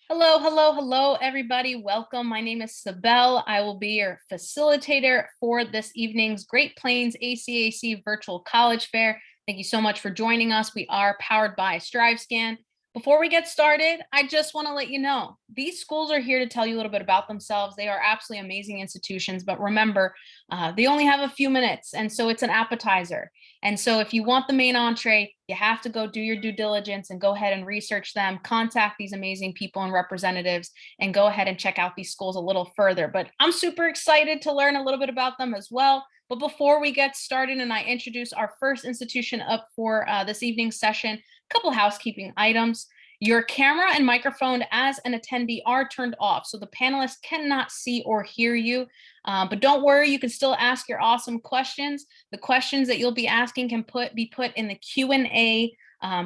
Hello, hello, hello, everybody. Welcome. My name is Sabelle. I will be your facilitator for this evening's Great Plains ACAC Virtual College Fair. Thank you so much for joining us. We are powered by StriveScan. Before we get started, I just want to let you know, these schools are here to tell you a little bit about themselves. They are absolutely amazing institutions, but remember, they only have a few minutes, and so it's an appetizer. And so if you want the main entree, you have to go do your due diligence and go ahead and research them, contact these amazing people and representatives, and go ahead and check out these schools a little further. But I'm super excited to learn a little bit about them as well. But before we get started and I introduce our first institution up for this evening's session, a couple housekeeping items. Your camera and microphone as an attendee are turned off, so the panelists cannot see or hear you. But don't worry, you can still ask your awesome questions. The questions that you'll be asking can be put in the Q&A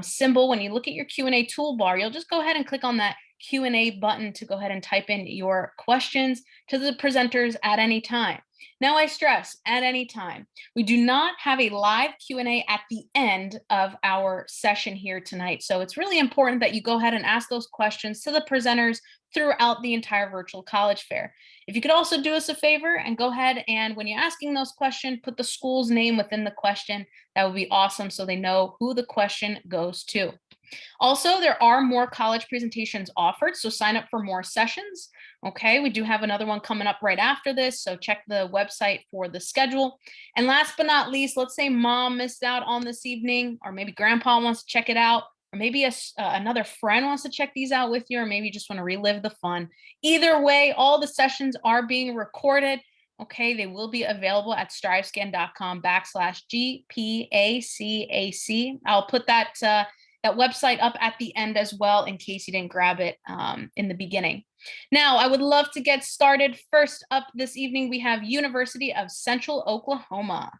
symbol. When you look at your Q&A toolbar, you'll just go ahead and click on that Q&A button to go ahead and type in your questions to the presenters at any time. Now, I stress at any time. We do not have a live Q&A at the end of our session here tonight. So it's really important that you go ahead and ask those questions to the presenters throughout the entire virtual college fair. If you could also do us a favor and go ahead and when you're asking those questions, put the school's name within the question, that would be awesome so they know who the question goes to. Also, there are more college presentations offered, so sign up for more sessions. Okay, we do have another one coming up right after this, so check the website for the schedule. And last but not least, let's say mom missed out on this evening, or maybe grandpa wants to check it out, or maybe another friend wants to check these out with you, or maybe you just want to relive the fun. Either way, all the sessions are being recorded. Okay, they will be available at strivescan.com/GPACAC. I'll put that website up at the end as well in case you didn't grab it in the beginning. Now, I would love to get started. First up this evening, we have University of Central Oklahoma.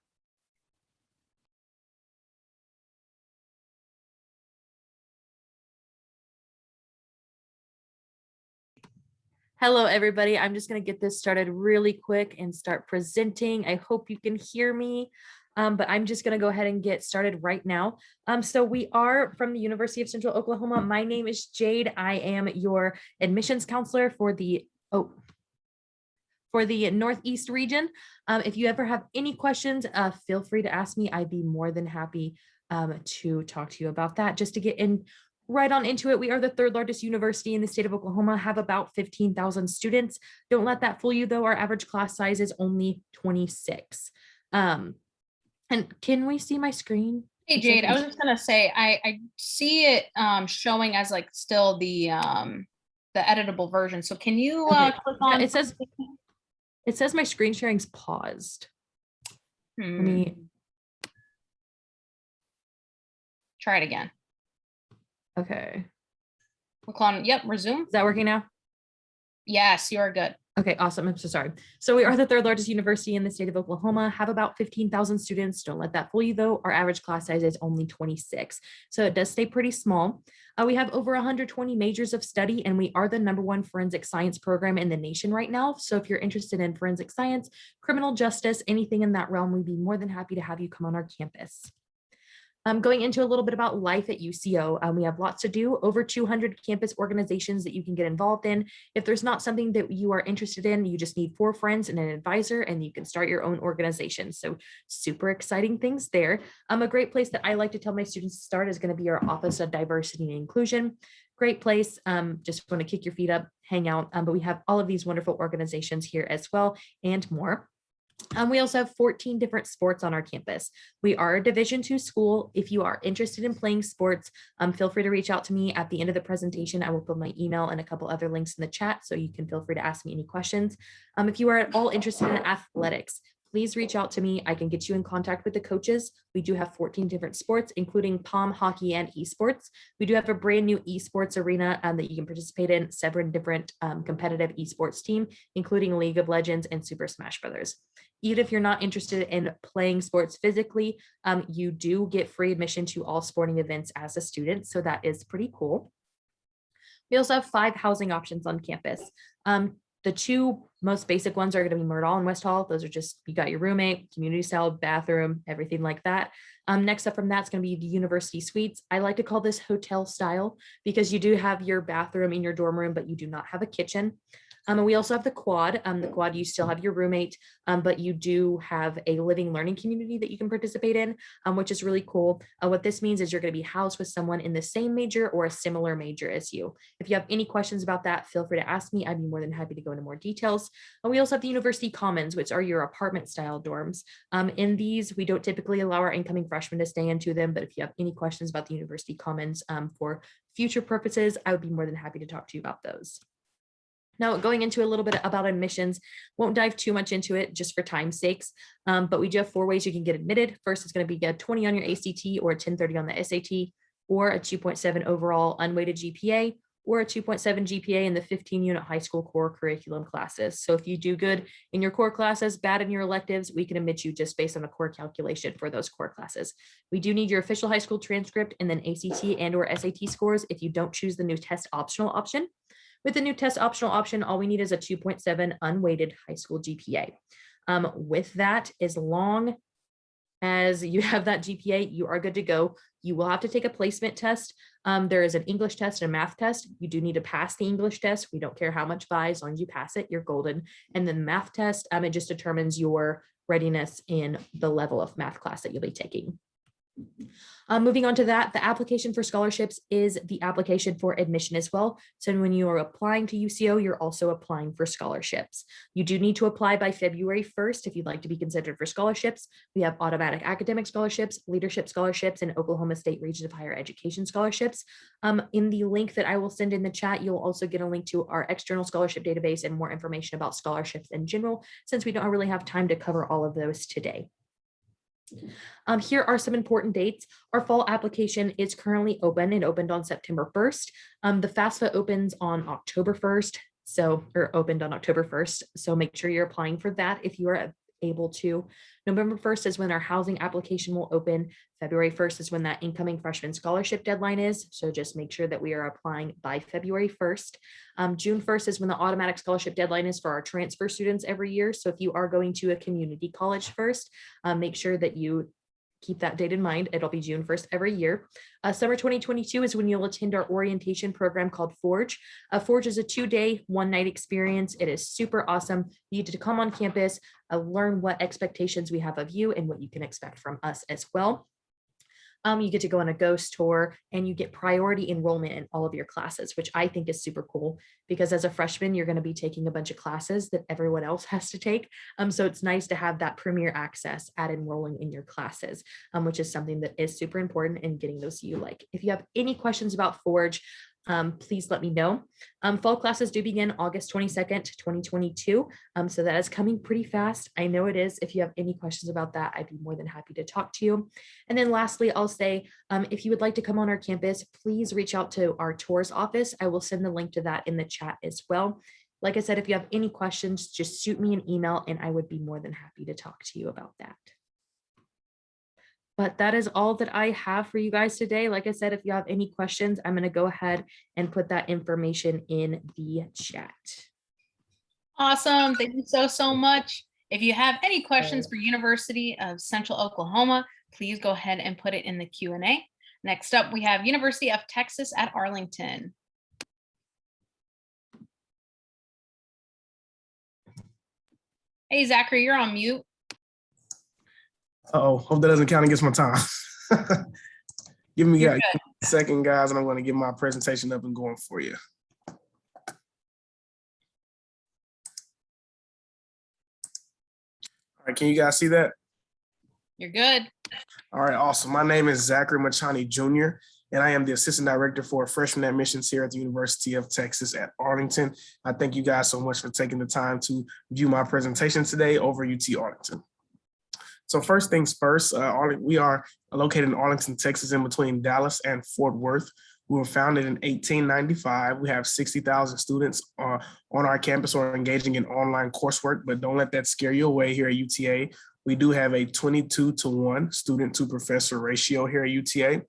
Hello, everybody. I'm just going to get this started really quick and start presenting. I hope you can hear me, but I'm just going to go ahead and get started right now. So we are from the University of Central Oklahoma. My name is Jade. I am your admissions counselor for the Northeast region. If you ever have any questions, feel free to ask me. I'd be more than happy to talk to you about that. Just to get in right on into it, we are the third largest university in the state of Oklahoma, have about 15,000 students. Don't let that fool you though. Our average class size is only 26. And can we see my screen? Hey Jade, I was just gonna say, I see it showing as like still the editable version. So can you click on? Yeah, it says my screen sharing's paused. Let me try it again. Okay. Click on, yep, resume. Is that working now? Yes, you are good. Okay, awesome. I'm so sorry. So we are the third largest university in the state of Oklahoma, have about 15,000 students. Don't let that fool you though. Our average class size is only 26. So it does stay pretty small. We have over 120 majors of study, and we are the #1 forensic science program in the nation right now. So if you're interested in forensic science, criminal justice, anything in that realm, we'd be more than happy to have you come on our campus. Going into a little bit about life at UCO, we have lots to do, over 200 campus organizations that you can get involved in. If there's not something that you are interested in, you just need 4 friends and an advisor, and you can start your own organization. So super exciting things there. A great place that I like to tell my students to start is going to be our Office of Diversity and Inclusion. Great place. Just want to kick your feet up, hang out. But we have all of these wonderful organizations here as well and more. We also have 14 different sports on our campus. We are a Division II school. If you are interested in playing sports, feel free to reach out to me at the end of the presentation. I will put my email and a couple other links in the chat, so you can feel free to ask me any questions. If you are at all interested in athletics, please reach out to me. I can get you in contact with the coaches. We do have 14 different sports, including pom, hockey, and esports. We do have a brand new esports arena that you can participate in, 7 different competitive esports team, including League of Legends and Super Smash Brothers. Even if you're not interested in playing sports physically, you do get free admission to all sporting events as a student. So that is pretty cool. We also have 5 housing options on campus. The two most basic ones are going to be Myrtle and West Hall. Those are just, you got your roommate, community style bathroom, everything like that. Next up from that's going to be the university suites. I like to call this hotel style because you do have your bathroom in your dorm room, but you do not have a kitchen. And we also have the quad. The quad, you still have your roommate, but you do have a living learning community that you can participate in, which is really cool. What this means is you're going to be housed with someone in the same major or a similar major as you. If you have any questions about that, feel free to ask me. I'd be more than happy to go into more details. We also have the university commons, which are your apartment style dorms. In these, we don't typically allow our incoming freshmen to stay into them, but if you have any questions about the university commons for future purposes, I would be more than happy to talk to you about those. Now, going into a little bit about admissions, won't dive too much into it just for time's sakes, but we do have 4 ways you can get admitted. First, it's going to be a 20 on your ACT or a 1030 on the SAT, or a 2.7 overall unweighted GPA, or a 2.7 GPA in the 15-unit high school core curriculum classes. So if you do good in your core classes, bad in your electives, we can admit you just based on a core calculation for those core classes. We do need your official high school transcript and then ACT and or SAT scores if you don't choose the new test optional option. With the new test optional option, all we need is a 2.7 unweighted high school GPA. With that, as long as you have that GPA, you are good to go. You will have to take a placement test. There is an English test and a math test. You do need to pass the English test. We don't care how much by, as long as you pass it, you're golden. And then the math test, it just determines your readiness in the level of math class that you'll be taking. Moving on to that, the application for scholarships is the application for admission as well. So when you are applying to UCO, you're also applying for scholarships. You do need to apply by February 1st if you'd like to be considered for scholarships. We have automatic academic scholarships, leadership scholarships, and Oklahoma State Region of Higher Education scholarships. In the link that I will send in the chat, you'll also get a link to our external scholarship database and more information about scholarships in general, since we don't really have time to cover all of those today. Here are some important dates. Our fall application is currently open. It opened on September 1st. The FAFSA opens on October 1st, or opened on October 1st. So make sure you're applying for that if you are able to. November 1st is when our housing application will open. February 1st is when that incoming freshman scholarship deadline is. So just make sure that we are applying by February 1st. June 1st is when the automatic scholarship deadline is for our transfer students every year. So if you are going to a community college first, make sure that you keep that date in mind. It'll be June 1st every year. Summer 2022 is when you'll attend our orientation program called Forge. Forge is a 2-day, 1-night experience. It is super awesome. You need to come on campus, learn what expectations we have of you and what you can expect from us as well. You get to go on a ghost tour and you get priority enrollment in all of your classes, which I think is super cool because as a freshman, you're going to be taking a bunch of classes that everyone else has to take. So it's nice to have that premier access at enrolling in your classes, which is something that is super important in getting those you like. If you have any questions about Forge, please let me know. Fall classes do begin August 22nd, 2022. So that is coming pretty fast. I know it is. If you have any questions about that, I'd be more than happy to talk to you. And then lastly, I'll say, if you would like to come on our campus, please reach out to our tours office. I will send the link to that in the chat as well. Like I said, if you have any questions, just shoot me an email and I would be more than happy to talk to you about that. But that is all that I have for you guys today. Like I said, if you have any questions, I'm going to go ahead and put that information in the chat. Awesome. Thank you so much. If you have any questions for University of Central Oklahoma, please go ahead and put it in the Q&A. Next up, we have University of Texas at Arlington. Hey, Zachary, you're on mute. Uh-oh, hope that doesn't count against my time. Give me a second, guys, and I'm going to get my presentation up and going for you. All right, can you guys see that? You're good. All right, awesome. My name is Zachary Machani Jr., and I am the Assistant Director for Freshman Admissions here at the University of Texas at Arlington. I thank you guys so much for taking the time to view my presentation today over UT Arlington. So first things first, we are located in Arlington, Texas, in between Dallas and Fort Worth. We were founded in 1895. We have 60,000 students on our campus or engaging in online coursework, but don't let that scare you away here at UTA. We do have a 22-to-1 student to professor ratio here at UTA,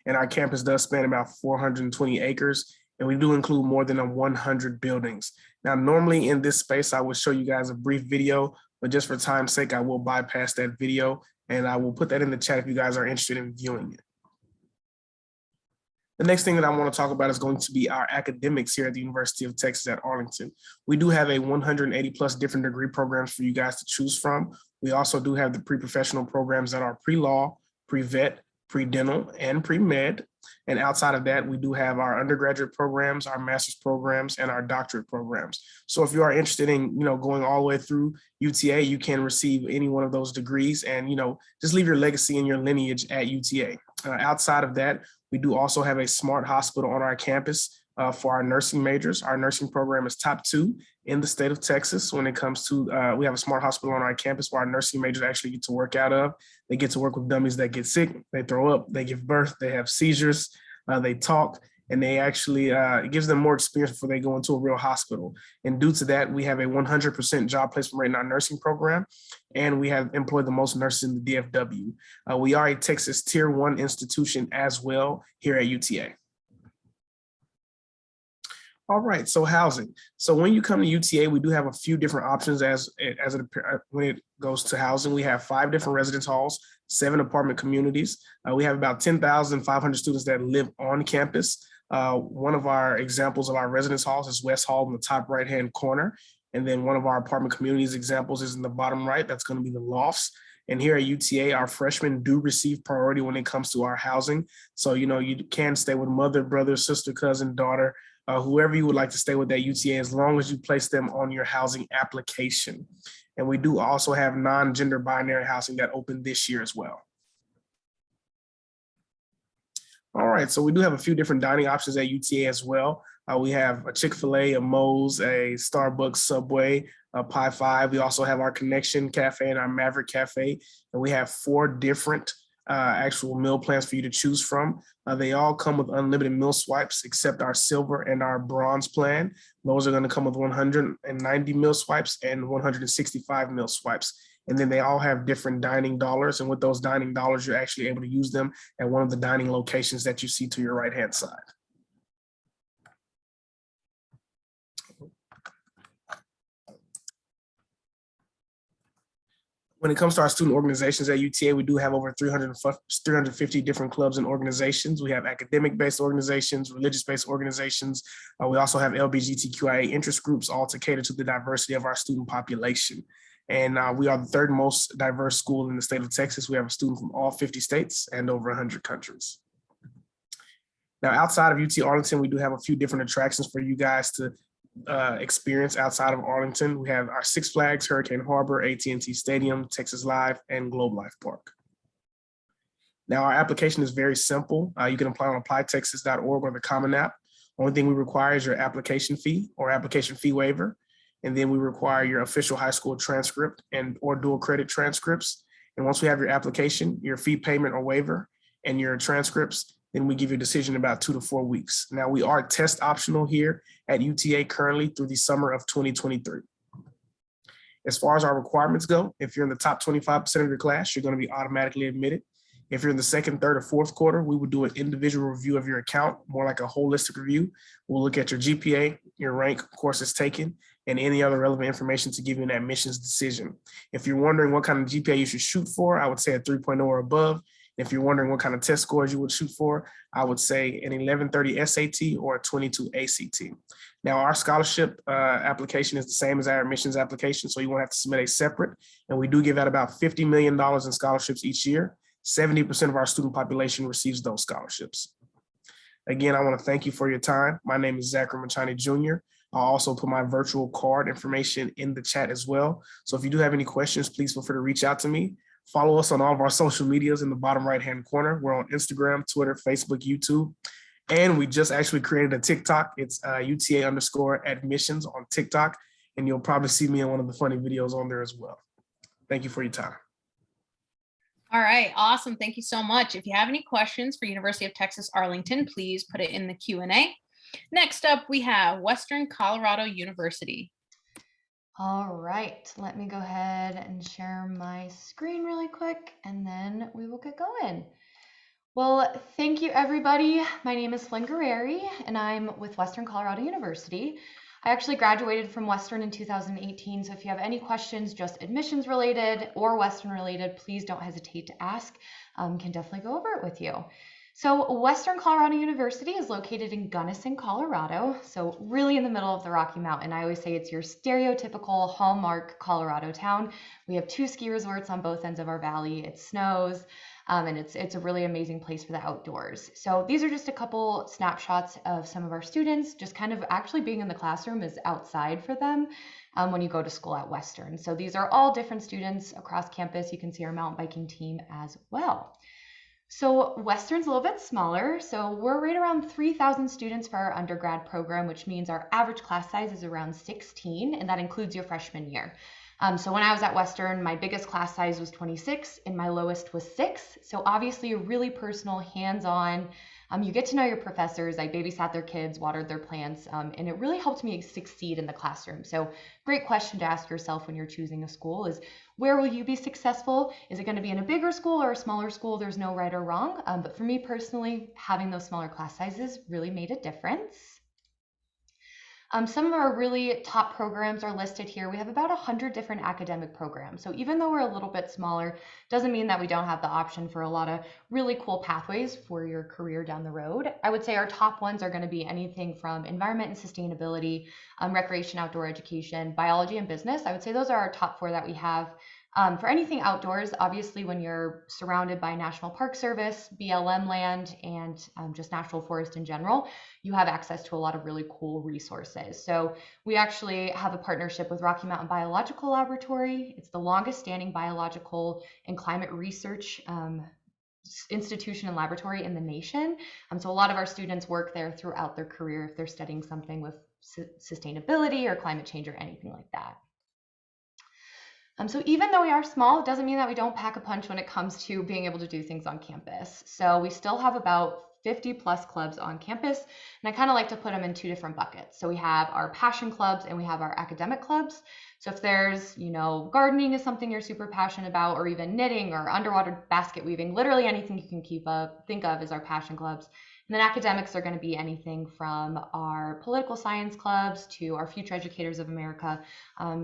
and our campus does span about 420 acres, and we do include more than 100 buildings. Now, normally in this space, I will show you guys a brief video, but just for time's sake, I will bypass that video and I will put that in the chat if you guys are interested in viewing it. The next thing that I want to talk about is going to be our academics here at the University of Texas at Arlington. We do have a 180 plus different degree programs for you guys to choose from. We also do have the pre-professional programs that are pre-law, pre-vet, pre-dental, and pre-med. And outside of that, we do have our undergraduate programs, our master's programs, and our doctorate programs. So if you are interested in, going all the way through UTA, you can receive any one of those degrees and, just leave your legacy and your lineage at UTA. Outside of that, we do also have a smart hospital on our campus for our nursing majors. Our nursing program is top 2 in the state of Texas when it comes to, we have a smart hospital on our campus where our nursing majors actually get to work out of. They get to work with dummies that get sick, they throw up, they give birth, they have seizures, they talk, and they actually, it gives them more experience before they go into a real hospital. And due to that, we have a 100% job placement rate in our nursing program, and we have employed the most nurses in the DFW. We are a Texas Tier 1 institution as well here at UTA. All right, so housing. So when you come to UTA, we do have a few different options when it goes to housing. We have 5 different residence halls, 7 apartment communities. We have about 10,500 students that live on campus. One of our examples of our residence halls is West Hall in the top right-hand corner. And then one of our apartment communities examples is in the bottom right. That's going to be the lofts. And here at UTA, our freshmen do receive priority when it comes to our housing. So, you can stay with mother, brother, sister, cousin, daughter, whoever you would like to stay with at UTA, as long as you place them on your housing application. And we do also have non-gender binary housing that opened this year as well. All right, so we do have a few different dining options at UTA as well. We have a Chick-fil-A, a Moe's, a Starbucks, Subway, a Pie 5. We also have our Connection Cafe and our Maverick Cafe. And we have 4 different actual meal plans for you to choose from. They all come with unlimited meal swipes except our silver and our bronze plan. Those are going to come with 190 meal swipes and 165 meal swipes. And then they all have different dining dollars. And with those dining dollars, you're actually able to use them at one of the dining locations that you see to your right-hand side. When it comes to our student organizations at UTA, we do have over 350 different clubs and organizations. We have academic-based organizations, religious-based organizations. We also have LGBTQIA interest groups, all to cater to the diversity of our student population. And we are the 3rd most diverse school in the state of Texas. We have a student from all 50 states and over 100 countries. Now, outside of UT Arlington, we do have a few different attractions for you guys to experience outside of Arlington. We have our Six Flags, Hurricane Harbor, AT&T Stadium, Texas Live, and Globe Life Park. Now, our application is very simple. You can apply on applytexas.org or the Common App. Only thing we require is your application fee or application fee waiver. And then we require your official high school transcript or dual credit transcripts. And once we have your application, your fee payment or waiver, and your transcripts, then we give you a decision in about 2 to 4 weeks. Now, we are test optional here at UTA currently through the summer of 2023. As far as our requirements go, if you're in the top 25% of your class, you're going to be automatically admitted. If you're in the 2nd, 3rd, or 4th quarter, we will do an individual review of your account, more like a holistic review. We'll look at your GPA, your rank, courses taken, and any other relevant information to give you an admissions decision. If you're wondering what kind of GPA you should shoot for, I would say a 3.0 or above. If you're wondering what kind of test scores you would shoot for, I would say an 1130 SAT or a 22 ACT. Now, our scholarship application is the same as our admissions application, so you won't have to submit a separate. And we do give out about $50 million in scholarships each year. 70% of our student population receives those scholarships. Again, I want to thank you for your time. My name is Zachary Machani Jr. I'll also put my virtual card information in the chat as well. So if you do have any questions, please feel free to reach out to me. Follow us on all of our social medias in the bottom right-hand corner. We're on Instagram, Twitter, Facebook, YouTube, and we just actually created a TikTok. It's UTA_admissions on TikTok, and you'll probably see me in one of the funny videos on there as well. Thank you for your time. All right, awesome. Thank you so much. If you have any questions for University of Texas Arlington, please put it in the Q&A. Next up, we have Western Colorado University. All right, let me go ahead and share my screen really quick, and then we will get going. Well, thank you, everybody. My name is Flynn Guerreri, and I'm with Western Colorado University. I actually graduated from Western in 2018, so if you have any questions just admissions related or Western related, please don't hesitate to ask. Can definitely go over it with you. So Western Colorado University is located in Gunnison, Colorado, so really in the middle of the Rocky Mountain. I always say it's your stereotypical hallmark Colorado town. We have 2 ski resorts on both ends of our valley. It snows. And it's a really amazing place for the outdoors. So these are just a couple snapshots of some of our students, just kind of actually being in the classroom is outside for them when you go to school at Western. So these are all different students across campus. You can see our mountain biking team as well. So Western's a little bit smaller. So we're right around 3,000 students for our undergrad program, which means our average class size is around 16, and that includes your freshman year. So when I was at Western, my biggest class size was 26 and my lowest was 6. So obviously a really personal, hands-on, you get to know your professors. I babysat their kids, watered their plants, and it really helped me succeed in the classroom. So great question to ask yourself when you're choosing a school is, where will you be successful? Is it going to be in a bigger school or a smaller school? There's no right or wrong. But for me personally, having those smaller class sizes really made a difference. Some of our really top programs are listed here. We have about 100 different academic programs. So even though we're a little bit smaller, doesn't mean that we don't have the option for a lot of really cool pathways for your career down the road. I would say our top ones are going to be anything from environment and sustainability, recreation, outdoor education, biology, and business. I would say those are our top 4 that we have. For anything outdoors, obviously when you're surrounded by National Park Service, BLM land, and just national forest in general, you have access to a lot of really cool resources. So we actually have a partnership with Rocky Mountain Biological Laboratory. It's the longest standing biological and climate research institution and laboratory in the nation. So a lot of our students work there throughout their career if they're studying something with sustainability or climate change or anything like that. So even though we are small, it doesn't mean that we don't pack a punch when it comes to being able to do things on campus. So we still have about 50 plus clubs on campus, and I kind of like to put them in 2 different buckets. So we have our passion clubs and we have our academic clubs. So if there's, gardening is something you're super passionate about, or even knitting or underwater basket weaving, literally anything you can think of as our passion clubs. And then academics are going to be anything from our political science clubs to our Future Educators of America.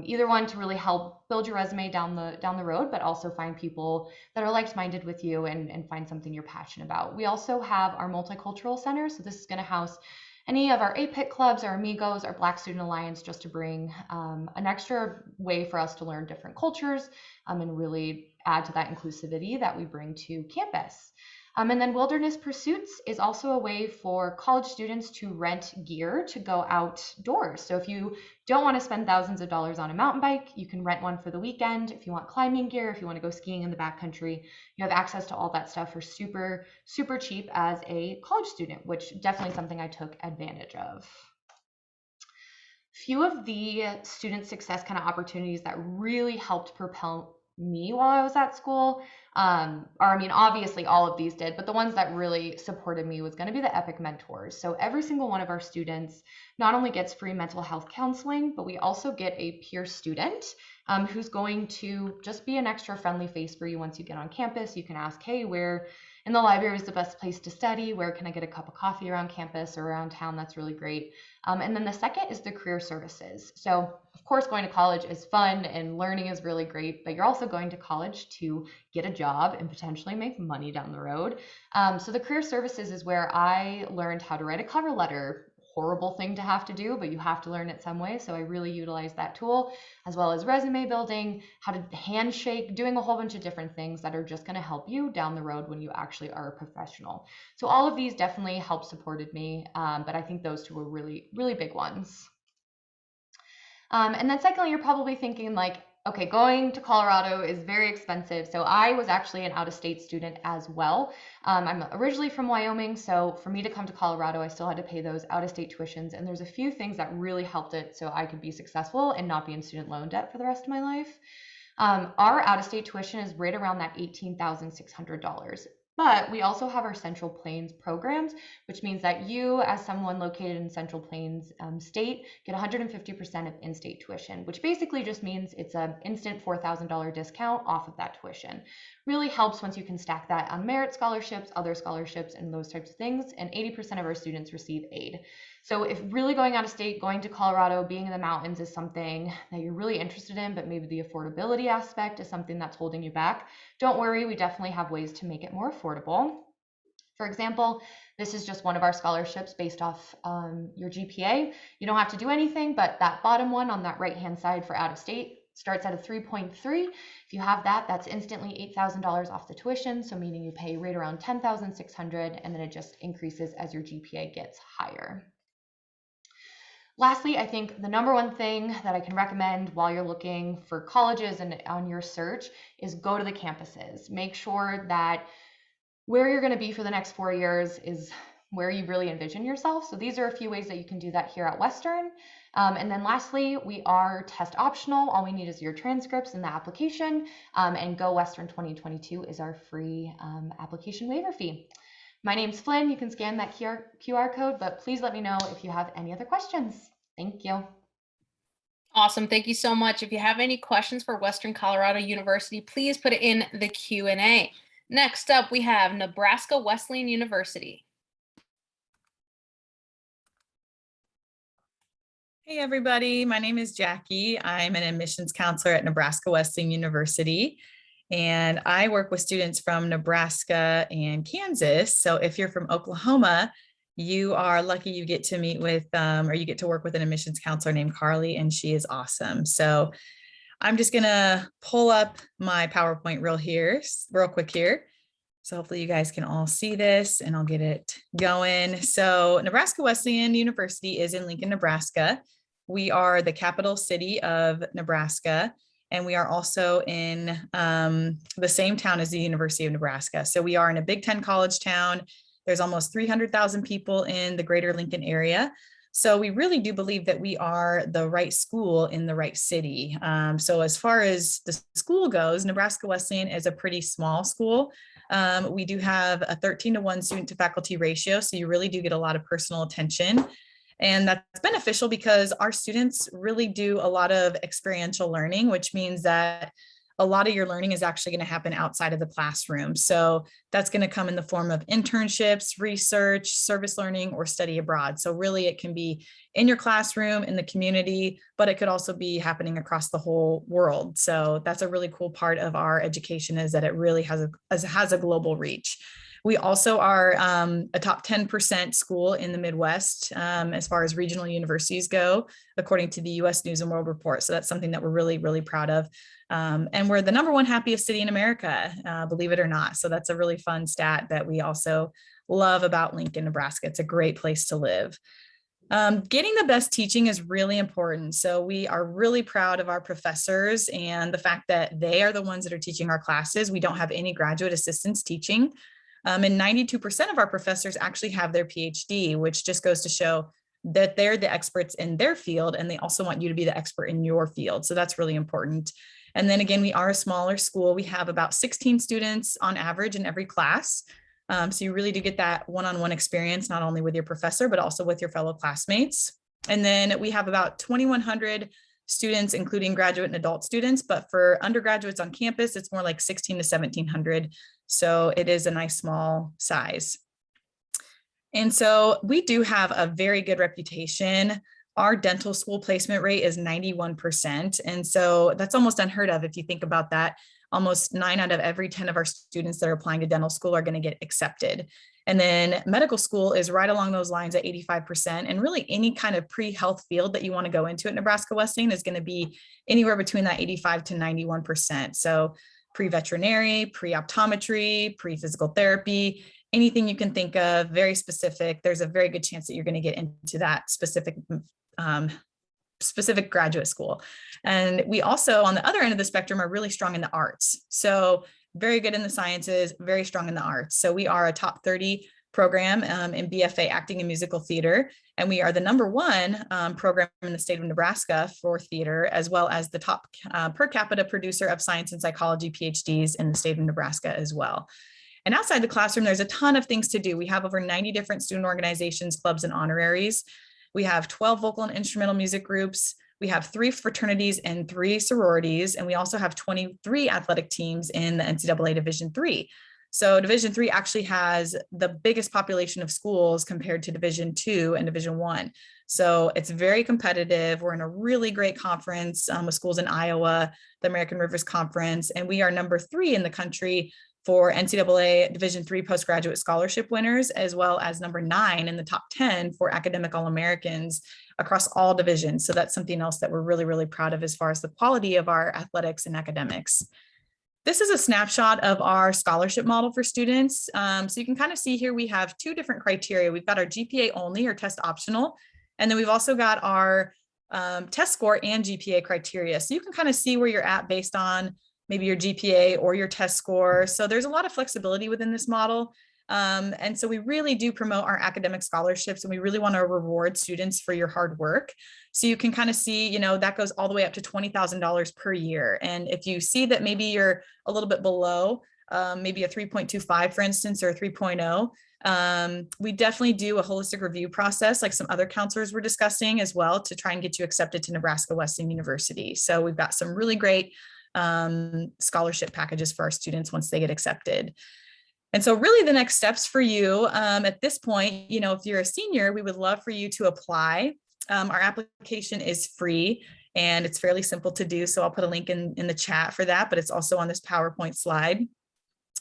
Either one to really help build your resume down the road, but also find people that are like-minded with you and find something you're passionate about. We also have our multicultural center. So this is going to house any of our APIC clubs, our Amigos, our Black Student Alliance, just to bring an extra way for us to learn different cultures and really add to that inclusivity that we bring to campus. And then Wilderness Pursuits is also a way for college students to rent gear to go outdoors. So if you don't want to spend thousands of dollars on a mountain bike, you can rent one for the weekend. If you want climbing gear, if you want to go skiing in the backcountry, you have access to all that stuff for super, super cheap as a college student, which definitely something I took advantage of. Few of the student success kind of opportunities that really helped propel me while I was at school, obviously all of these did, but the ones that really supported me was going to be the EPIC mentors. So every single one of our students not only gets free mental health counseling, but we also get a peer student who's going to just be an extra friendly face for you once you get on campus. You can ask, hey, where in the library is the best place to study? Where can I get a cup of coffee around campus or around town? That's really great. And then the second is the career services. So of course, going to college is fun and learning is really great, but you're also going to college to get a job and potentially make money down the road. So the career services is where I learned how to write a cover letter. Horrible thing to have to do, but you have to learn it some way. So I really utilize that tool, as well as resume building, how to handshake, doing a whole bunch of different things that are just going to help you down the road when you actually are a professional. So all of these definitely helped supported me, but I think those 2 were really, really big ones. And then secondly, you're probably thinking like, okay, going to Colorado is very expensive. So I was actually an out-of-state student as well. I'm originally from Wyoming, so for me to come to Colorado, I still had to pay those out-of-state tuitions. And there's a few things that really helped it so I could be successful and not be in student loan debt for the rest of my life. Our out-of-state tuition is right around that $18,600. But we also have our Central Plains programs, which means that you, as someone located in Central Plains state, get 150% of in-state tuition, which basically just means it's an instant $4,000 discount off of that tuition. Really helps once you can stack that on merit scholarships, other scholarships, and those types of things. And 80% of our students receive aid. So if really going out of state, going to Colorado, being in the mountains is something that you're really interested in, but maybe the affordability aspect is something that's holding you back, don't worry, we definitely have ways to make it more affordable. For example, this is just one of our scholarships based off your GPA. You don't have to do anything, but that bottom one on that right-hand side for out of state starts at a 3.3. If you have that, that's instantly $8,000 off the tuition. So meaning you pay right around $10,600, and then it just increases as your GPA gets higher. Lastly, I think the number one thing that I can recommend while you're looking for colleges and on your search is go to the campuses. Make sure that where you're going to be for the next 4 years is where you really envision yourself. So these are a few ways that you can do that here at Western. And then lastly, we are test optional. All we need is your transcripts and the application. And Go Western 2022 is our free application waiver fee. My name's Flynn. You can scan that QR code, but please let me know if you have any other questions. Thank you. Awesome. Thank you so much. If you have any questions for Western Colorado University, please put it in the Q&A. Next up, we have Nebraska Wesleyan University. Hey everybody, my name is Jackie. I'm an admissions counselor at Nebraska Wesleyan University, and I work with students from Nebraska and Kansas. So if you're from Oklahoma, you are lucky you get to meet with, or you get to work with an admissions counselor named Carly, and she is awesome. So I'm just gonna pull up my PowerPoint real quick here. So hopefully you guys can all see this, and I'll get it going. So Nebraska Wesleyan University is in Lincoln, Nebraska. We are the capital city of Nebraska, and we are also in the same town as the University of Nebraska. So we are in a Big Ten college town. There's almost 300,000 people in the greater Lincoln area. So we really do believe that we are the right school in the right city. So as far as the school goes, Nebraska Wesleyan is a pretty small school. We do have a 13-to-1 student to faculty ratio. So you really do get a lot of personal attention. And that's beneficial because our students really do a lot of experiential learning, which means that a lot of your learning is actually going to happen outside of the classroom. So that's going to come in the form of internships, research, service learning, or study abroad. So really it can be in your classroom, in the community, but it could also be happening across the whole world. So that's a really cool part of our education, is that it really has a global reach. We also are a top 10% school in the Midwest as far as regional universities go, according to the U.S. News and World Report. So that's something that we're really, really proud of. And we're the #1 happiest city in America, believe it or not. So that's a really fun stat that we also love about Lincoln, Nebraska. It's a great place to live. Getting the best teaching is really important. So we are really proud of our professors and the fact that they are the ones that are teaching our classes. We don't have any graduate assistants teaching. And 92% of our professors actually have their PhD, which just goes to show that they're the experts in their field, and they also want you to be the expert in your field. So that's really important. And then again, we are a smaller school. We have about 16 students on average in every class. So you really do get that one-on-one experience, not only with your professor, but also with your fellow classmates. And then we have about 2,100 students, including graduate and adult students, but for undergraduates on campus, it's more like 1,600 to 1,700. So it is a nice small size. And so we do have a very good reputation. Our dental school placement rate is 91%. And so that's almost unheard of if you think about that. Almost 9 out of every 10 of our students that are applying to dental school are going to get accepted. And then medical school is right along those lines at 85%. And really any kind of pre-health field that you want to go into at Nebraska Wesleyan is going to be anywhere between that 85 to 91%. So pre-veterinary, pre-optometry, pre-physical therapy, anything you can think of, very specific. There's a very good chance that you're going to get into that specific graduate school. And we also, on the other end of the spectrum, are really strong in the arts. So very good in the sciences, very strong in the arts. So we are a top 30 program in BFA acting and musical theater. And we are the #1 program in the state of Nebraska for theater, as well as the top per capita producer of science and psychology PhDs in the state of Nebraska as well. And outside the classroom, there's a ton of things to do. We have over 90 different student organizations, clubs, and honoraries. We have 12 vocal and instrumental music groups. We have 3 fraternities and 3 sororities, and we also have 23 athletic teams in the NCAA Division III. So Division III actually has the biggest population of schools compared to Division II and Division I. So it's very competitive. We're in a really great conference with schools in Iowa, the American Rivers Conference, and we are number 3 in the country for NCAA Division III postgraduate scholarship winners, as well as number 9 in the top 10 for academic All-Americans across all divisions. So that's something else that we're really, really proud of as far as the quality of our athletics and academics. This is a snapshot of our scholarship model for students. So you can kind of see here, we have 2 different criteria. We've got our GPA only or test optional, and then we've also got our test score and GPA criteria. So you can kind of see where you're at based on maybe your GPA or your test score. So there's a lot of flexibility within this model. And so we really do promote our academic scholarships, and we really want to reward students for your hard work. So you can kind of see, you know, that goes all the way up to $20,000 per year. And if you see that maybe you're a little bit below, maybe a 3.25, for instance, or a 3.0, we definitely do a holistic review process, like some other counselors were discussing as well, to try and get you accepted to Nebraska Wesleyan University. So we've got some really great scholarship packages for our students once they get accepted. And so really the next steps for you at this point, you know, if you're a senior, we would love for you to apply. Our application is free and it's fairly simple to do. So I'll put a link in the chat for that, but it's also on this PowerPoint slide.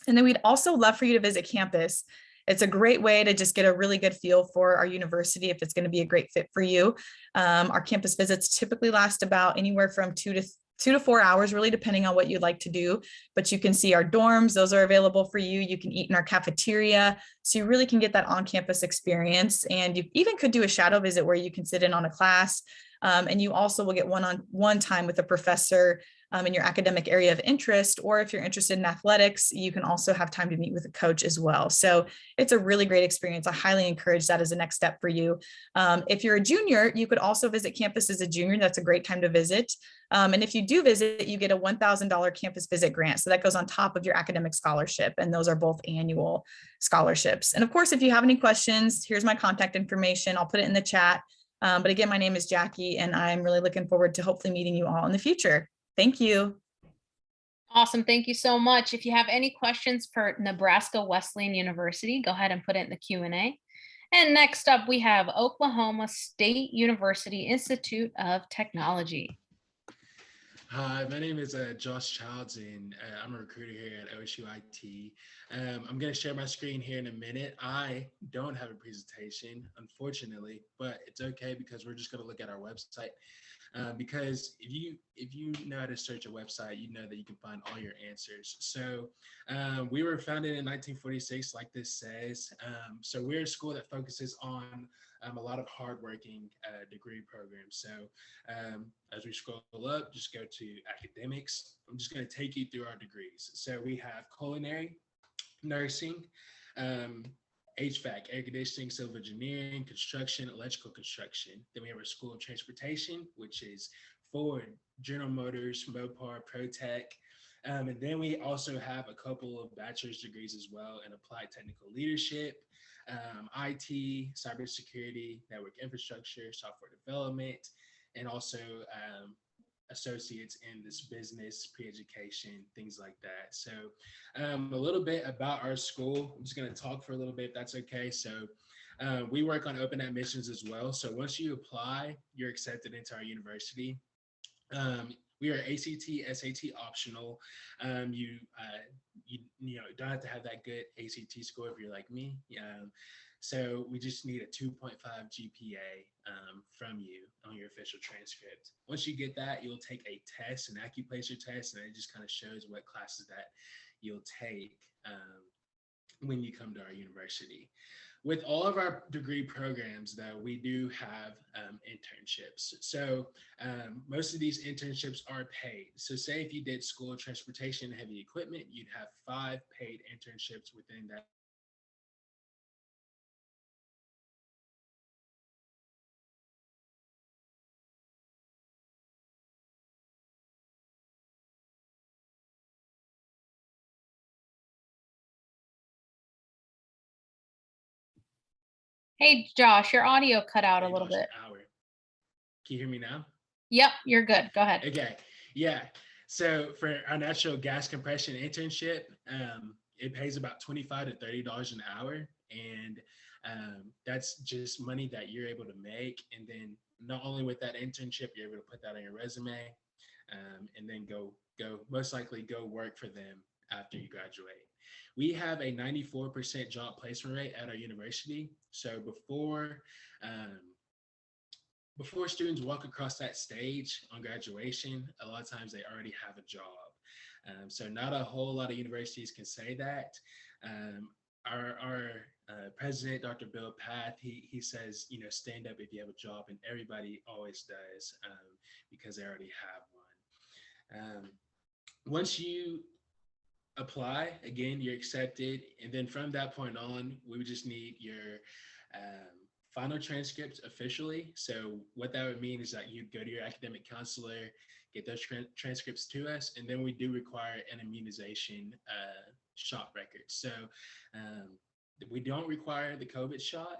And then we'd also love for you to visit campus. It's a great way to just get a really good feel for our university, if it's going to be a great fit for you. Our campus visits typically last about anywhere from 2 to 4 hours, really depending on what you'd like to do. But you can see our dorms, those are available for you. You can eat in our cafeteria. So you really can get that on-campus experience. And you even could do a shadow visit where you can sit in on a class. And you also will get one-on-one time with a professor in your academic area of interest, or if you're interested in athletics, you can also have time to meet with a coach as well. So it's a really great experience. I highly encourage that as a next step for you. If you're a junior, you could also visit campus as a junior. That's a great time to visit. And if you do visit, you get a $1,000 campus visit grant. So that goes on top of your academic scholarship. And those are both annual scholarships. And of course, if you have any questions, here's my contact information. I'll put it in the chat. But again, my name is Jackie, and I'm really looking forward to hopefully meeting you all in the future. Thank you. Awesome. Thank you so much. If you have any questions for Nebraska Wesleyan University, go ahead and put it in the Q&A. And next up, we have Oklahoma State University Institute of Technology. Hi, my name is Josh Childs, and I'm a recruiter here at OSU IT. I'm going to share my screen here in a minute. I don't have a presentation, unfortunately, but it's okay because we're just going to look at our website. Because if you know how to search a website, you know that you can find all your answers. So we were founded in 1946, like this says. So we're a school that focuses on a lot of hardworking degree programs. So as we scroll up, just go to academics. I'm just going to take you through our degrees. So we have culinary, nursing, HVAC, air conditioning, civil engineering, construction, electrical construction. Then we have our School of Transportation, which is Ford, General Motors, Mopar, ProTech. And then we also have a couple of bachelor's degrees as well in applied technical leadership, IT, cybersecurity, network infrastructure, software development, and also associates in this business, pre-education, things like that. So a little bit about our school. I'm just going to talk for a little bit, if that's okay. So we work on open admissions as well. So once you apply, you're accepted into our university. We are ACT, SAT optional. You don't have to have that good ACT score if you're like me. So we just need a 2.5 GPA from you on your official transcript. Once you get that, you'll take a test, an Acuplacer test, and it just kind of shows what classes that you'll take when you come to our university. With all of our degree programs, though, we do have internships. So most of these internships are paid. So say if you did School of Transportation, heavy equipment, you'd have 5 paid internships within that Hey, Josh, your audio cut out a little $30 bit. an hour. Can you hear me now? Yep, you're good. Go ahead. Okay. Yeah. So for our natural gas compression internship, it pays about $25 to $30 an hour. And that's just money that you're able to make. And then not only with that internship, you're able to put that on your resume, and then go most likely go work for them after you graduate. We have a 94% job placement rate at our university. So before students walk across that stage on graduation, a lot of times they already have a job. So not a whole lot of universities can say that. Our president, Dr. Bill Path, he says, stand up if you have a job, and everybody always does, because they already have one. Once you apply, again, you're accepted, and then from that point on, we would just need your final transcripts officially. So what that would mean is that you go to your academic counselor, get those transcripts to us, and then we do require an immunization shot record. So we don't require the COVID shot.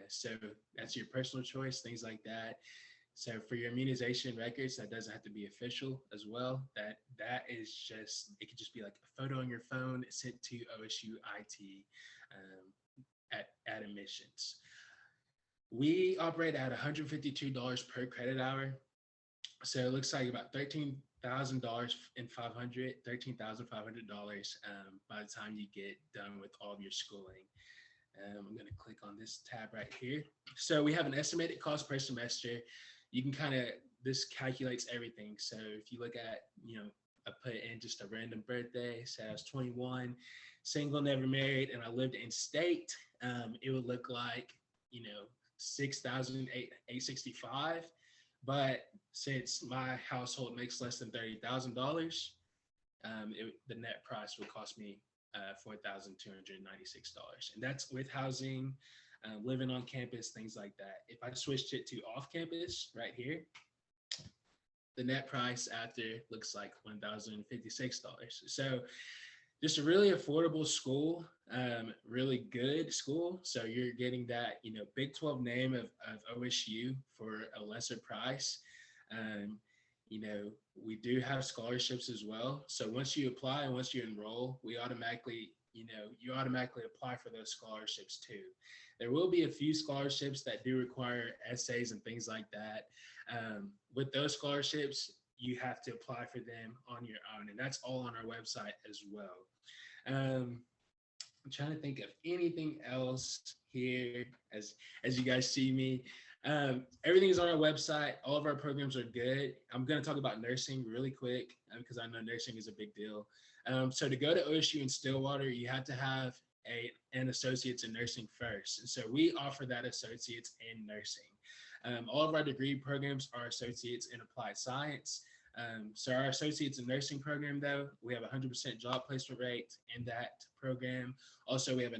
So that's your personal choice, things like that. So for your immunization records, that doesn't have to be official as well. That is just, it could just be like a photo on your phone sent to OSU IT at admissions. We operate at $152 per credit hour. So it looks like about $13,500 by the time you get done with all of your schooling. I'm going to click on this tab right here. So we have an estimated cost per semester. You can this calculates everything. So if you look at, I put in just a random birthday, say I was 21, single, never married, and I lived in state, it would look like, $6,865. But since my household makes less than $30,000, the net price would cost me $4,296. And that's with housing, living on campus, things like that. If I switched it to off campus right here, the net price after looks like $1,056. So just a really affordable school, really good school. So you're getting that, Big 12 name of OSU for a lesser price. We do have scholarships as well. So once you apply and once you enroll, we automatically, you automatically apply for those scholarships too. There will be a few scholarships that do require essays and things like that. With those scholarships, you have to apply for them on your own, and that's all on our website as well. I'm trying to think of anything else here as you guys see me. Everything is on our website. All of our programs are good. I'm going to talk about nursing really quick because I know nursing is a big deal. So to go to OSU in Stillwater, you have to have an associate's in nursing first. And so we offer that associate's in nursing. All of our degree programs are associates in applied science. So our associates in nursing program, though, we have 100% job placement rate in that program. Also, we have a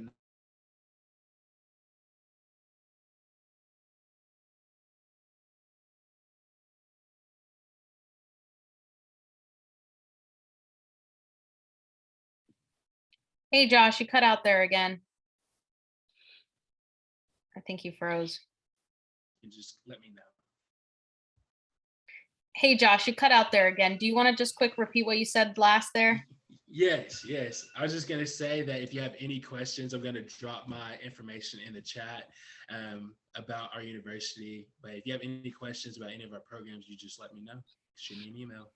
Hey, Josh, you cut out there again. I think you froze. just let me know. Hey, Josh, you cut out there again. Do you want to just quick repeat what you said last there? Yes. I was just going to say that if you have any questions, I'm going to drop my information in the chat about our university. But if you have any questions about any of our programs, you just let me know. Shoot me an email.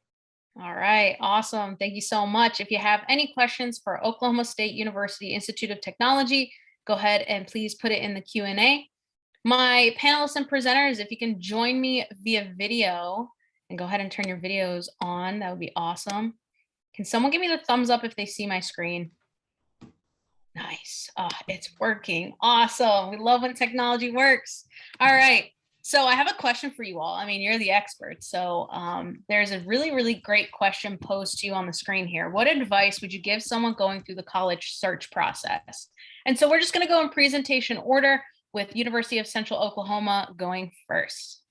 All right, awesome. Thank you so much. If you have any questions for Oklahoma State University Institute of Technology, go ahead and please put it in the Q&A. My panelists and presenters, if you can join me via video and go ahead and turn your videos on, that would be awesome. Can someone give me the thumbs up if they see my screen? Nice. Oh, it's working. Awesome. We love when technology works. All right. So I have a question for you all. I mean, you're the experts. So there's a really, really great question posed to you on the screen here. What advice would you give someone going through the college search process? And so we're just going to go in presentation order with University of Central Oklahoma going first.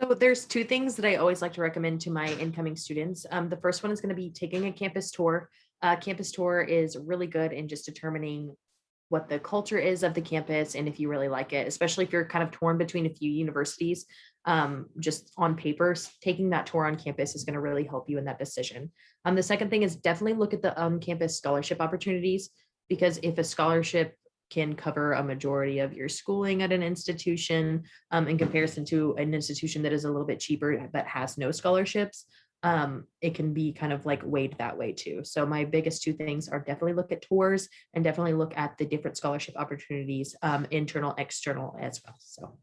So there's two things that I always like to recommend to my incoming students. The first one is going to be taking a campus tour. Campus tour is really good in just determining what the culture is of the campus and if you really like it, especially if you're kind of torn between a few universities. Just on paper, taking that tour on campus is going to really help you in that decision. The second thing is definitely look at the campus scholarship opportunities, because if a scholarship can cover a majority of your schooling at an institution in comparison to an institution that is a little bit cheaper but has no scholarships, it can be kind of like weighed that way too. So my biggest two things are definitely look at tours and definitely look at the different scholarship opportunities, internal, external as well. So.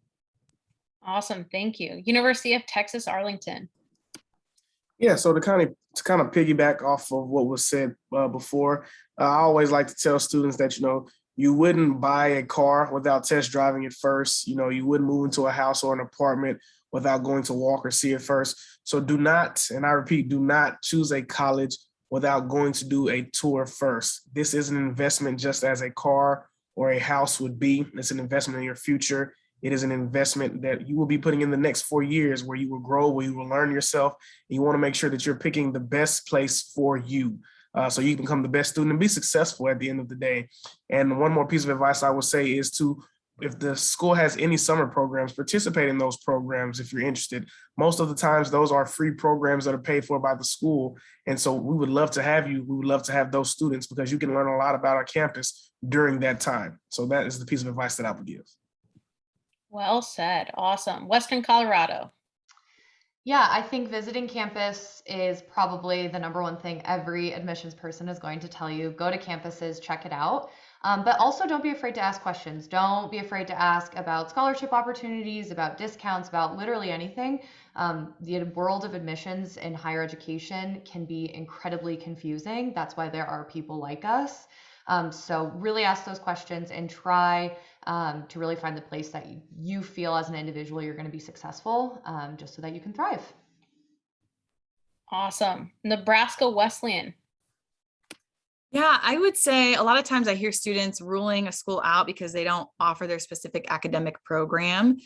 Awesome. Thank you. University of Texas, Arlington. Yeah, so to kind of piggyback off of what was said before, I always like to tell students that, you wouldn't buy a car without test driving it first. You wouldn't move into a house or an apartment without going to walk or see it first. So do not, and I repeat, do not choose a college without going to do a tour first. This is an investment just as a car or a house would be. It's an investment in your future. It is an investment that you will be putting in the next 4 years where you will grow, where you will learn yourself. And you want to make sure that you're picking the best place for you. So you can become the best student and be successful at the end of the day. And one more piece of advice I would say is if the school has any summer programs, participate in those programs if you're interested. Most of the times, those are free programs that are paid for by the school. And so we would love to have you. We would love to have those students because you can learn a lot about our campus during that time. So that is the piece of advice that I would give. Well said. Awesome. Western Colorado. Yeah, I think visiting campus is probably the number one thing every admissions person is going to tell you. Go to campuses, check it out. But also don't be afraid to ask questions. Don't be afraid to ask about scholarship opportunities, about discounts, about literally anything. The world of admissions in higher education can be incredibly confusing. That's why there are people like us. So really ask those questions and try to really find the place that you feel as an individual you're going to be successful, just so that you can thrive. Awesome. Nebraska Wesleyan. Yeah, I would say a lot of times I hear students ruling a school out because they don't offer their specific academic program.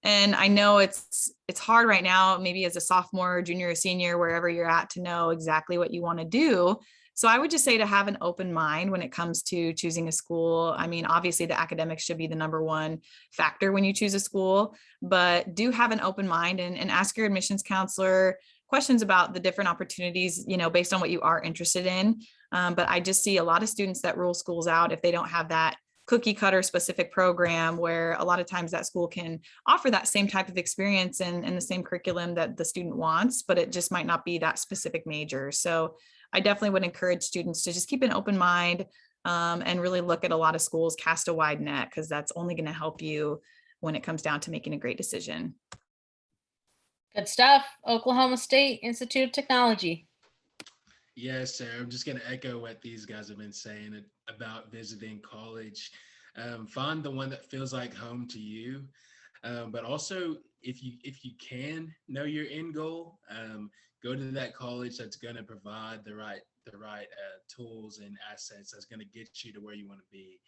And I know it's hard right now, maybe as a sophomore, junior, or senior, wherever you're at, to know exactly what you want to do. So I would just say to have an open mind when it comes to choosing a school. I mean, obviously the academics should be the number one factor when you choose a school, but do have an open mind and ask your admissions counselor questions about the different opportunities, based on what you are interested in. But I just see a lot of students that rule schools out if they don't have that cookie cutter specific program, where a lot of times that school can offer that same type of experience and the same curriculum that the student wants, but it just might not be that specific major. So I definitely would encourage students to just keep an open mind and really look at a lot of schools, cast a wide net, because that's only going to help you when it comes down to making a great decision. Good stuff. Oklahoma State Institute of Technology. Yes, sir. I'm just going to echo what these guys have been saying about visiting college. Find the one that feels like home to you. But also, if you can know your end goal, go to that college that's going to provide the right tools and assets that's going to get you to where you want to be.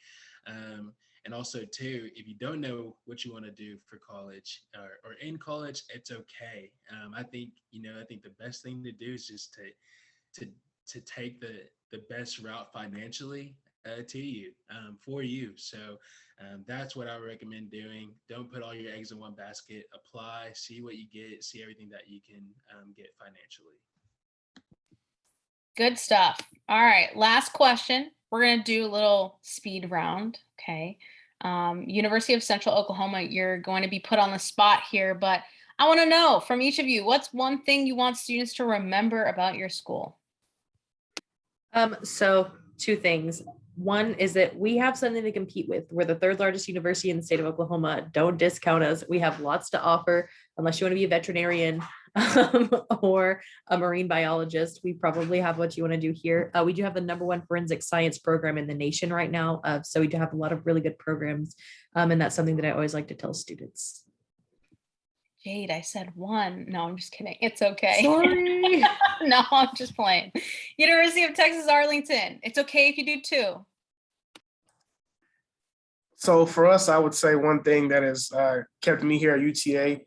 And also too, if you don't know what you want to do for college or in college, it's okay. I think the best thing to do is just to take the best route financially to you, for you. So that's what I would recommend doing. Don't put all your eggs in one basket. Apply, see what you get, see everything that you can get financially. Good stuff. All right, last question. We're going to do a little speed round. Okay. University of Central Oklahoma, you're going to be put on the spot here, but I want to know from each of you, what's one thing you want students to remember about your school? So two things. One is that we have something to compete with. We're the third largest university in the state of Oklahoma. Don't discount us. We have lots to offer. Unless you want to be a veterinarian or a marine biologist, we probably have what you want to do here. We do have the #1 forensic science program in the nation right now. So we do have a lot of really good programs. And that's something that I always like to tell students. Jade, I said one. No, I'm just kidding. It's okay. Sorry. No, I'm just playing. University of Texas, Arlington. It's okay if you do 2. So for us, I would say one thing that has kept me here at UTA,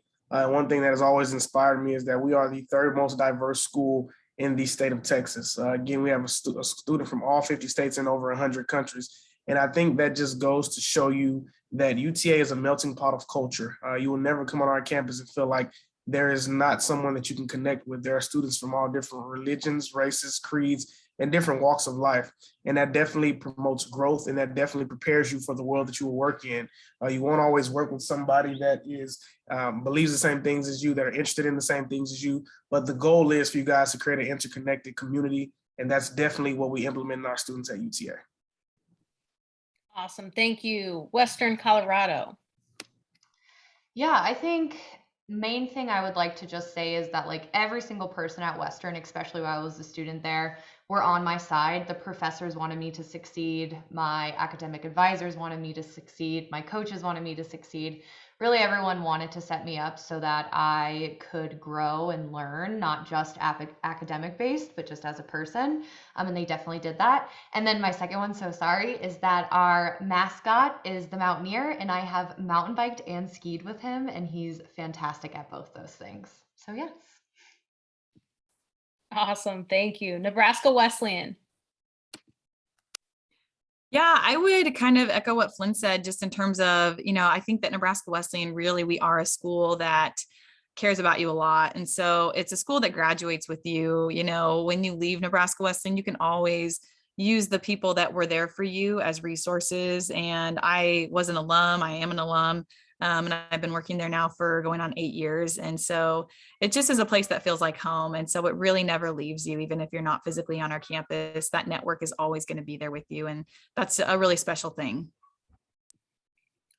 one thing that has always inspired me is that we are the third most diverse school in the state of Texas. Again, we have a student from all 50 states and over 100 countries. And I think that just goes to show you that UTA is a melting pot of culture. You will never come on our campus and feel like there is not someone that you can connect with. There are students from all different religions, races, creeds, and different walks of life. And that definitely promotes growth, and that definitely prepares you for the world that you will work in. You won't always work with somebody that is believes the same things as you, that are interested in the same things as you. But the goal is for you guys to create an interconnected community. And that's definitely what we implement in our students at UTA. Awesome. Thank you. Western Colorado. Yeah, I think main thing I would like to just say is that like every single person at Western, especially while I was a student there, were on my side. The professors wanted me to succeed. My academic advisors wanted me to succeed. My coaches wanted me to succeed. Really, everyone wanted to set me up so that I could grow and learn, not just academic based, but just as a person. And they definitely did that. And then my second one, so sorry, is that our mascot is the Mountaineer, and I have mountain biked and skied with him, and he's fantastic at both those things. So yes. Awesome. Thank you. Nebraska Wesleyan. Yeah, I would kind of echo what Flynn said, just in terms of, I think that Nebraska Wesleyan, really, we are a school that cares about you a lot. And so it's a school that graduates with you. When you leave Nebraska Wesleyan, you can always use the people that were there for you as resources. And I was an alum, I am an alum. And I've been working there now for going on 8 years. And so it just is a place that feels like home. And so it really never leaves you, even if you're not physically on our campus. That network is always going to be there with you. And that's a really special thing.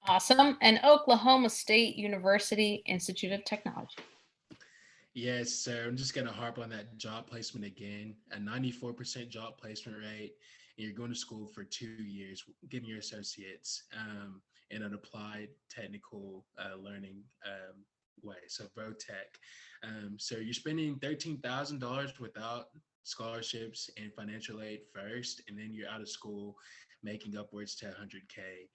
Awesome. And Oklahoma State University Institute of Technology. Yes, so I'm just going to harp on that job placement again. A 94% job placement rate, and you're going to school for 2 years, getting your associates in an applied technical learning way, so VOTech. So you're spending $13,000 without scholarships and financial aid first, and then you're out of school making upwards to 100K.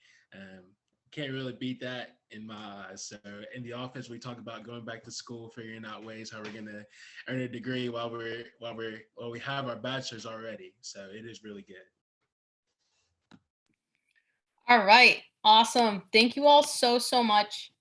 Can't really beat that in my eyes. So in the office, we talk about going back to school, figuring out ways how we're going to earn a degree while we have our bachelor's already. So it is really good. All right. Awesome. Thank you all so much.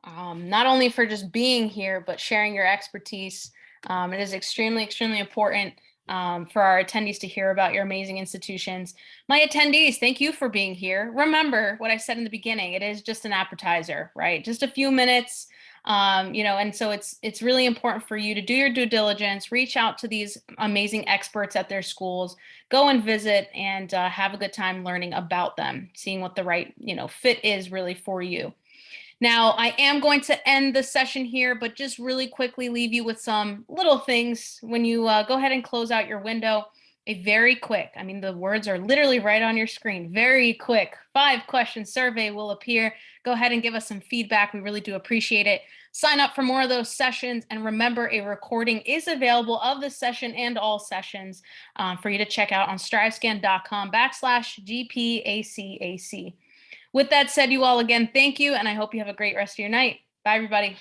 Not only for just being here, but sharing your expertise. It is extremely important for our attendees to hear about your amazing institutions. My attendees, thank you for being here. Remember what I said in the beginning, it is just an appetizer, right? Just a few minutes, and so it's really important for you to do your due diligence, reach out to these amazing experts at their schools, go and visit and have a good time learning about them, seeing what the right, fit is really for you. Now, I am going to end the session here, but just really quickly leave you with some little things when you go ahead and close out your window. A very quick, the words are literally right on your screen, very quick 5-question survey will appear. Go ahead and give us some feedback. We really do appreciate it. Sign up for more of those sessions. And remember, a recording is available of this session and all sessions for you to check out on strivescan.com/GPACAC. With that said, you all again, thank you. And I hope you have a great rest of your night. Bye, everybody.